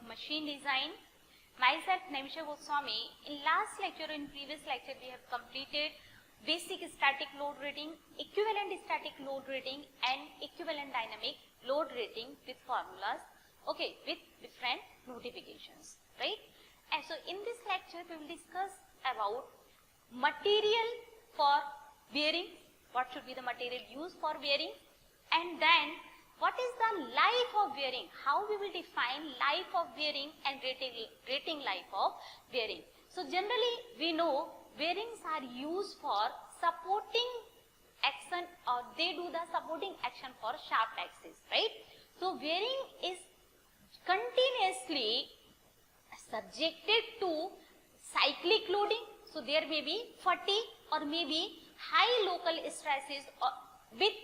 machine design. Myself Naimisha Goswami. In last lecture, in previous lecture, we have completed basic static load rating, equivalent static load rating and equivalent dynamic load rating with formulas, okay, with different notifications, right? And so in this lecture, we will discuss about material for bearing, what should be the material used for bearing, and then what is the life of bearing, how we will define life of bearing and rating life of bearing. So generally we know bearings are used for supporting action, or they do the supporting action for shaft axis, right? So bearing is continuously subjected to cyclic loading. So there may be fatigue or maybe high local stresses with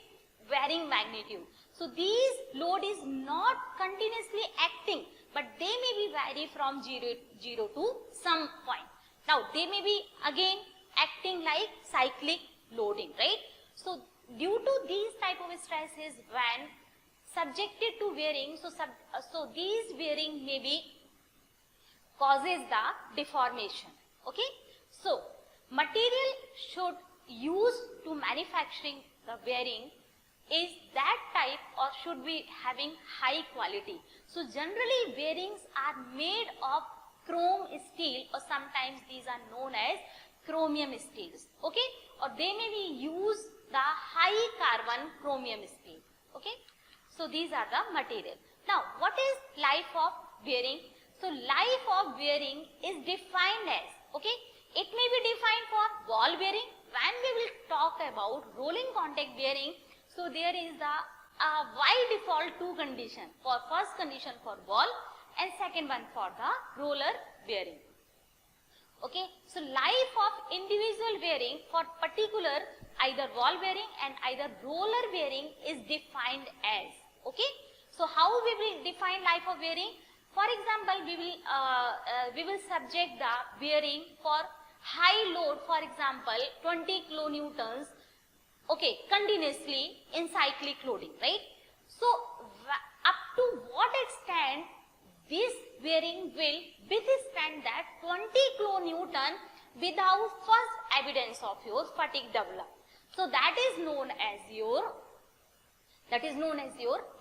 varying magnitude. So these load is not continuously acting, but they may be vary from 0 to some point. Now they may be again acting like cyclic loading, right? So due to these type of stresses when subjected to bearing, so these bearing may be causes the deformation, okay? So material should use to manufacturing the bearing is that type or should be having high quality. So generally bearings are made of chrome steel, or sometimes these are known as chromium steels, okay, or they may be use the high carbon chromium steel, okay. So these are the material. Now what is life of bearing? So life of bearing is defined as, okay, it may be defined for ball bearing. When we will talk about rolling contact bearing, so there is the by default two condition. For first condition for ball and second one for the roller bearing. Okay, so life of individual bearing for particular either ball bearing and either roller bearing is defined as, okay. So how we will define life of bearing? For example, we will subject the bearing for high load, for example 20 kilonewtons, okay, continuously in cyclic loading, right? So up to what extent this bearing will withstand that 20 kilonewton without first evidence of your fatigue develop. So that is known as your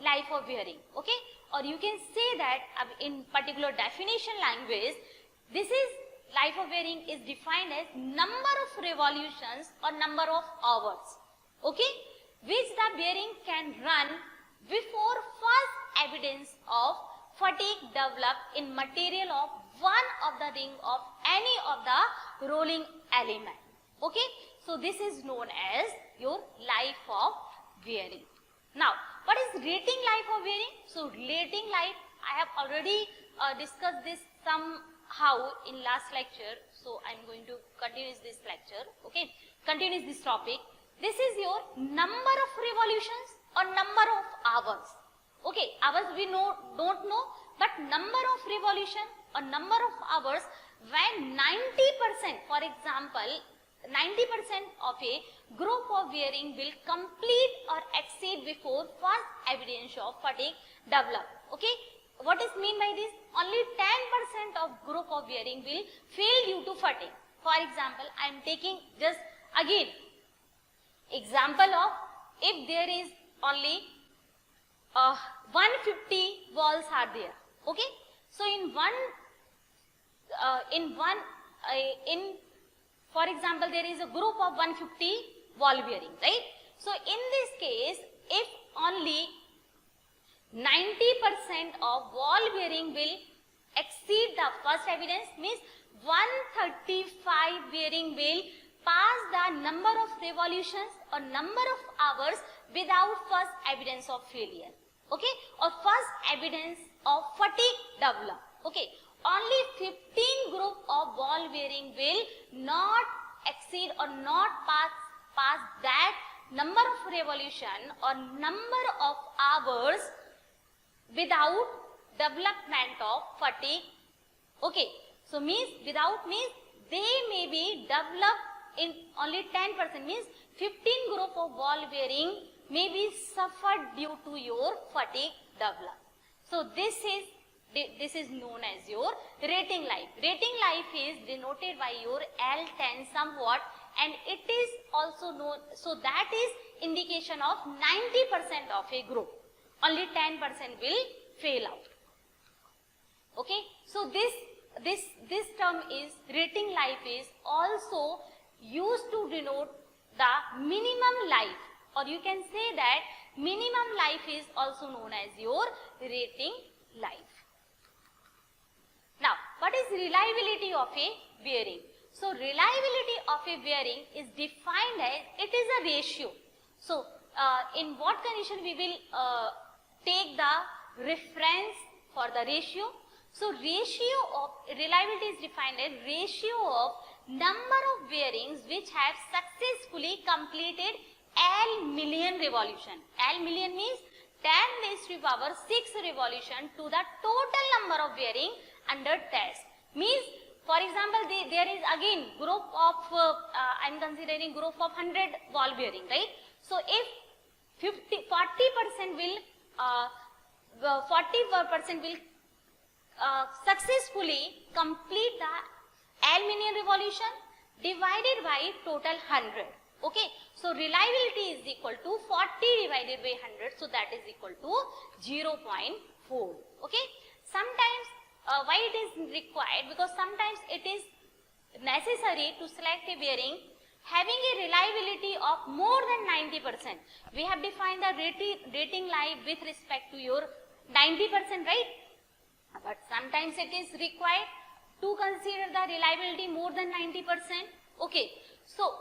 life of bearing, okay? Or you can say that in particular definition language, this is life of bearing is defined as number of revolutions or number of hours, okay, which the bearing can run before first evidence of fatigue develop in material of one of the ring of any of the rolling element, okay. So this is known as your life of bearing. Now what is rating life of bearing? So rating life, I have already discussed this somehow in last lecture, so I am going to continue this lecture, okay, continue this topic. This is your number of revolutions or number of hours, okay. Hours we don't know, but number of revolution or number of hours when 90%, for example 90% of a group of bearing will complete or exceed before first evidence of fatigue develop, okay. What is mean by this? Only 10% of group of bearing will fail due to fatigue. For example, I am taking just again example of if there is only 150 balls are there, okay. So for example there is a group of 150 ball bearing, right? So in this case, if only 90% of ball bearing will exceed the first evidence, means 135 bearing will pass the number of revolutions or number of hours without first evidence of failure, okay, or first evidence of fatigue develop, okay. Only 15 group of ball bearing will not exceed or not pass that number of revolution or number of hours without development of fatigue, okay. So means without means they may be developed in only 10%, means 15 group of ball bearing may be suffered due to your fatigue develop. So this is this is known as your rating life. Rating life is denoted by your L10 somewhat, and it is also known, so that is indication of 90% of a group. Only 10% will fail out. Okay, so this term is rating life is also used to denote the minimum life, or you can say that minimum life is also known as your rating life. Now, what is reliability of a bearing? So, reliability of a bearing is defined as, it is a ratio. So, in what condition we will take the reference for the ratio? So, ratio of reliability is defined as ratio of number of bearings which have successfully completed L million revolution. L million means 10 raised to the power 6 revolution to the total number of bearing under test. Means, for example, there is again group of, I am considering group of 100 ball bearing, right? So, if 40% will successfully complete the L million revolution divided by total 100. Okay, so reliability is equal to 40 divided by 100, so that is equal to 0.4. Okay, sometimes why it is required? Because sometimes it is necessary to select a bearing having a reliability of more than 90%. We have defined the rating life with respect to your 90%, right? But sometimes it is required to consider the reliability more than 90%. Okay, so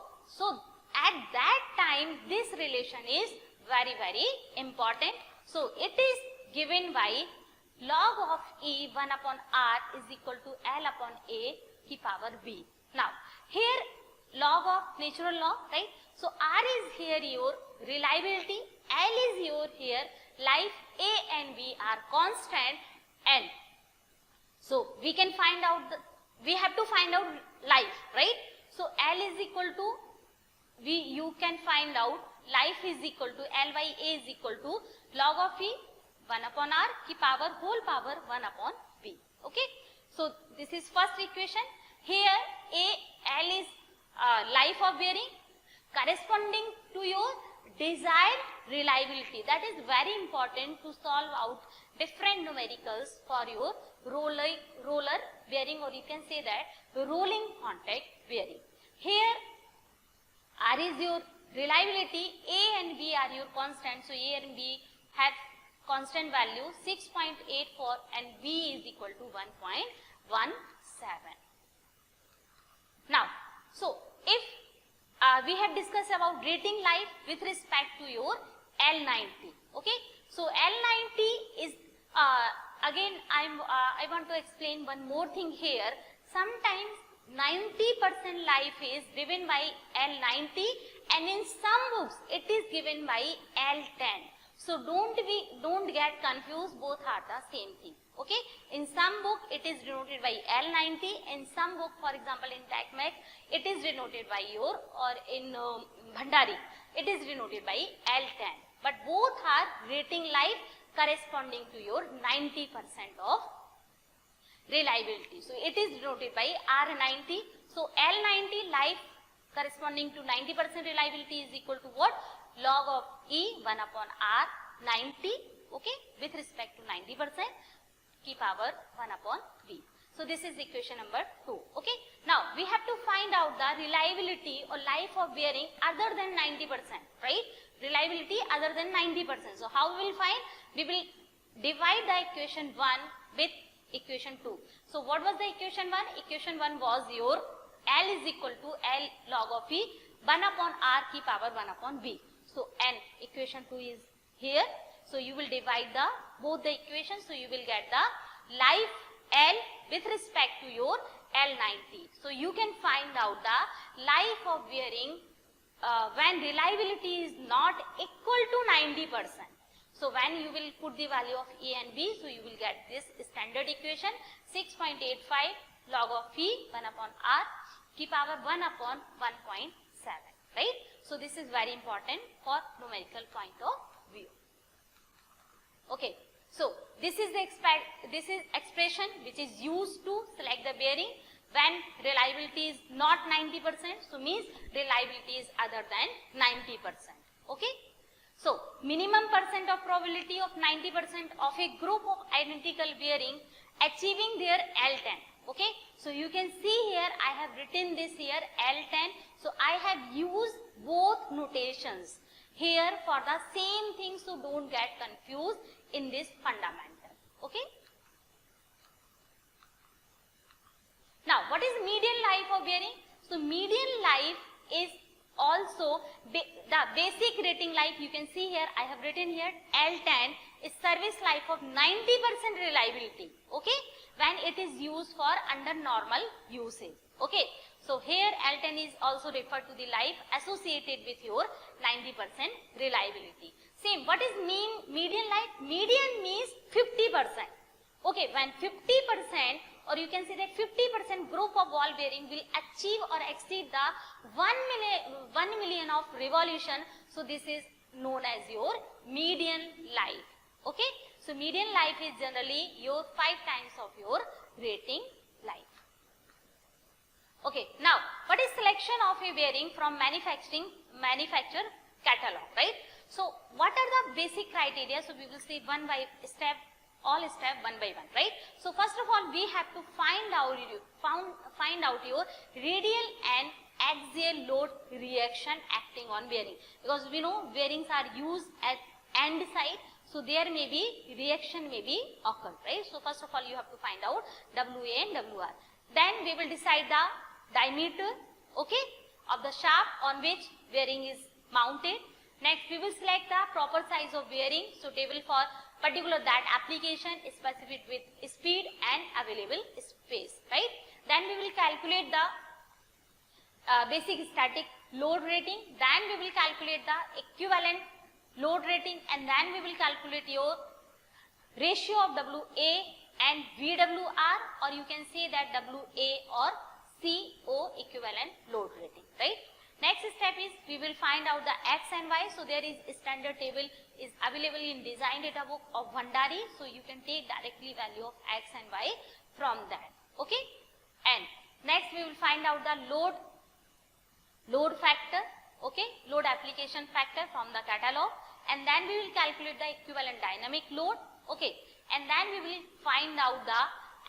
at that time this relation is very important. So it is given by log of E 1 upon R is equal to L upon A की power B. Now here log of natural law, right? So R is here your reliability, L is your here life, A and B are constant, and so we can find out we have to find out life, right? So L is equal to you can find out life is equal to L by A is equal to log of E 1 upon R की power whole power 1 upon B. Okay, so this is first equation. Here L is life of bearing corresponding to your desired reliability. That is very important to solve out different numericals for your roller bearing, or you can say that rolling contact bearing. Here R is your reliability, A and B are your constant, so A and B have constant value 6.84 and B is equal to 1.17. Now, so if we have discussed about rating life with respect to your L90, okay? So L90 is again I want to explain one more thing here. Sometimes 90% life is driven by L90 and in some books it is given by L10. So don't get confused, both are the same thing. Okay, in some book it is denoted by L90, in some book, for example in TACMAC it is denoted by your, or in Bhandari it is denoted by L10, but both are rating life corresponding to your 90% of reliability. So it is denoted by R90. So L90 life corresponding to 90% reliability is equal to what? Log of E 1 upon R 90, okay, with respect to 90% की power 1 upon B. So this is equation number 2. Okay. Now we have to find out the reliability or life of bearing other than 90%, right? Reliability other than 90%. So how we will find? We will divide the equation 1 with equation 2. So what was the equation 1? Equation 1 was your L is equal to L log of E 1 upon R की power 1 upon B. So and equation 2 is here. So you will divide the both the equations. So you will get the life L with respect to your L90. So you can find out the life of bearing when reliability is not equal to 90%. So when you will put the value of A and B, so you will get this standard equation 6.85 log of E 1 upon R की power 1 upon 1.7, right? So this is very important for numerical point of view. Okay, So this is the expression which is used to select the bearing when reliability is not 90%, so means reliability is other than 90%. Okay. So minimum percent of probability of 90% of a group of identical bearing achieving their L10. Okay. So you can see here I have written this here L10. So I have used both notations here for the same thing, so don't get confused in this fundamental. Okay. Now what is median life of bearing? So median life is also the basic rating life. You can see here I have written here L10 is service life of 90% reliability. Okay, when it is used for under normal usage. Okay, so here L10 is also referred to the life associated with your 90% reliability. Same, what is median life? Median means 50%. Okay, when 50%, or you can say that 50% group of ball bearing will achieve or exceed the 1 million of revolution. So this is known as your median life. Okay, so median life is generally your 5 times of your rating life. Okay, now what is selection of a bearing from manufacturer catalog, right? So what are the basic criteria? So we will see one by step, all step one by one, right? So first of all we have to find out your radial and axial load reaction acting on bearing, because we know bearings are used at end side, so there may be reaction may be occurred, right? So first of all you have to find out WA and WR. Then we will decide the diameter, okay, of the shaft on which bearing is mounted. Next we will select the proper size of bearing suitable for particular that application, specified with speed and available space, right? Then we will calculate the basic static load rating, then we will calculate the equivalent load rating, and then we will calculate your ratio of WA and VWR, or you can say that WA or CO equivalent load rating, right? Next step is we will find out the X and Y. So there is a standard table is available in design data book of Bhandari, so you can take directly value of X and Y from that. Okay, and next we will find out the load factor, okay, load application factor from the catalog, and then we will calculate the equivalent dynamic load. Okay, and then we will find out the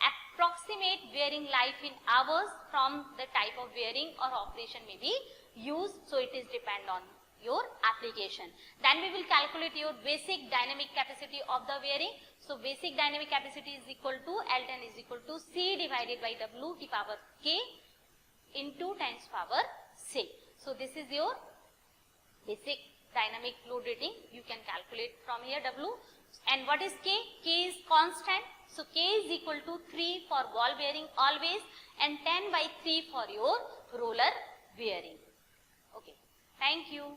approximate bearing life in hours from the type of bearing or operation may be used, so it is depend on your application. Then we will calculate your basic dynamic capacity of the bearing. So basic dynamic capacity is equal to L10 is equal to C divided by W to power K into 10 power 6. So this is your basic dynamic load rating. You can calculate from here W. And what is K? K is constant. So K is equal to 3 for ball bearing always, and 10 by 3 for your roller bearing. Okay, thank you.